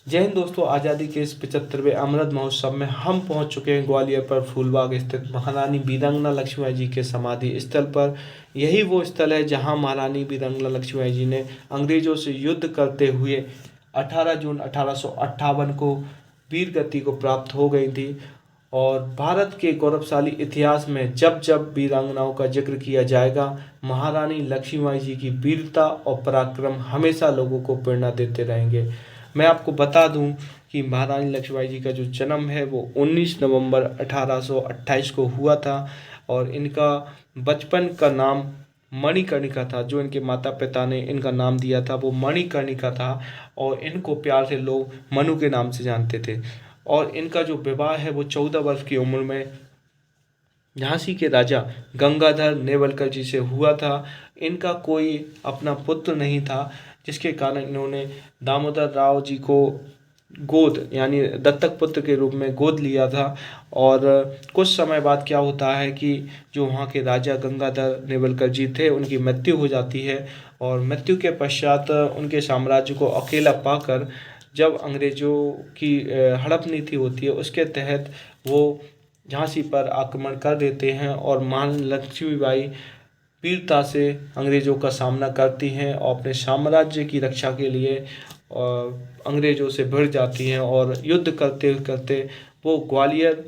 जय हिंद दोस्तों। आज़ादी के इस 75वें अमृत महोत्सव में हम पहुंच चुके हैं ग्वालियर पर फूलबाग स्थित महारानी वीरांगना लक्ष्मीबाई जी के समाधि स्थल पर। यही वो स्थल है जहां महारानी वीरांगना लक्ष्मीबाई जी ने अंग्रेजों से युद्ध करते हुए 18 जून 1858 को वीर गति को प्राप्त हो गई थी। और भारत के गौरवशाली इतिहास में जब जब वीरांगनाओं का जिक्र किया जाएगा, महारानी लक्ष्मीबाई जी की वीरता और पराक्रम हमेशा लोगों को प्रेरणा देते रहेंगे। मैं आपको बता दूं कि महारानी लक्ष्मीबाई जी का जो जन्म है वो 19 नवंबर 1828 को हुआ था। और इनका बचपन का नाम मणिकर्णिका था। जो इनके माता पिता ने इनका नाम दिया था वो मणिकर्णिका था। और इनको प्यार से लोग मनु के नाम से जानते थे। और इनका जो विवाह है वो 14 वर्ष की उम्र में झांसी के राजा गंगाधर नेवलकर जी से हुआ था। इनका कोई अपना पुत्र नहीं था, जिसके कारण इन्होंने दामोदर राव जी को गोद यानी दत्तक पुत्र के रूप में गोद लिया था। और कुछ समय बाद क्या होता है कि जो वहाँ के राजा गंगाधर नेवलकर जी थे उनकी मृत्यु हो जाती है। और मृत्यु के पश्चात उनके साम्राज्य को अकेला पाकर जब अंग्रेजों की हड़प नीति होती है उसके तहत वो झांसी पर आक्रमण कर देते हैं। और महारानी लक्ष्मीबाई वीरता से अंग्रेजों का सामना करती हैं और अपने साम्राज्य की रक्षा के लिए अंग्रेजों से भिड़ जाती हैं। और युद्ध करते करते वो ग्वालियर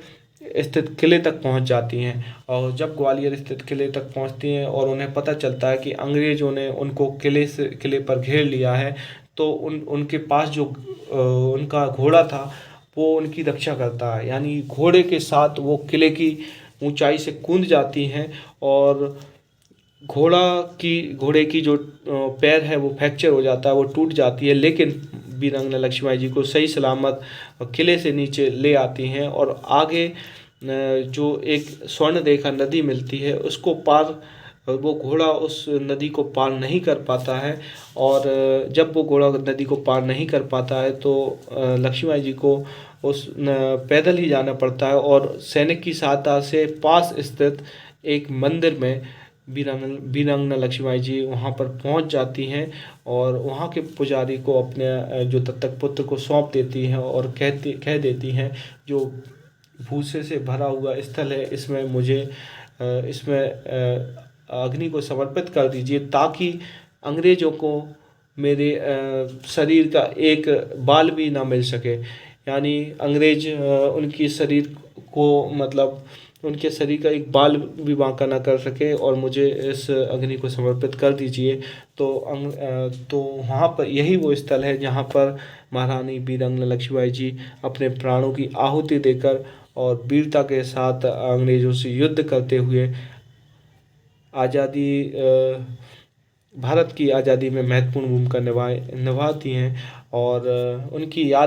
स्थित किले तक पहुंच जाती हैं। और जब ग्वालियर स्थित किले तक पहुंचती हैं और उन्हें पता चलता है कि अंग्रेजों ने उनको किले पर घेर लिया है, तो उनके पास जो उनका घोड़ा था वो उनकी रक्षा करता है। यानी घोड़े के साथ वो किले की ऊंचाई से कूद जाती हैं। और घोड़े की जो पैर है वो फ्रैक्चर हो जाता है, वो टूट जाती है। लेकिन वीरांगना लक्ष्मीबाई जी को सही सलामत किले से नीचे ले आती हैं। और आगे जो एक स्वर्ण रेखा नदी मिलती है उसको पार वो घोड़ा उस नदी को पार नहीं कर पाता है। और जब वो घोड़ा नदी को पार नहीं कर पाता है तो लक्ष्मीबाई जी को पैदल ही जाना पड़ता है। और सैनिक की सहायता से पास स्थित एक मंदिर में वीरांगना लक्ष्मीबाई जी वहाँ पर पहुँच जाती हैं। और वहाँ के पुजारी को अपने जो दत्तक पुत्र को सौंप देती हैं और कह देती हैं, जो भूसे से भरा हुआ स्थल है इसमें मुझे इसमें अग्नि को समर्पित कर दीजिए, ताकि अंग्रेजों को मेरे शरीर का एक बाल भी ना मिल सके। यानी अंग्रेज उनकी शरीर को मतलब उनके शरीर का एक बाल भी बांका ना कर सके, और मुझे इस अग्नि को समर्पित कर दीजिए। तो वहाँ पर यही वो स्थल है जहाँ पर महारानी वीरांगना लक्ष्मीबाई जी अपने प्राणों की आहुति देकर और वीरता के साथ अंग्रेजों से युद्ध करते हुए आज़ादी भारत की आज़ादी में महत्वपूर्ण भूमिका निभाती हैं। और उनकी याद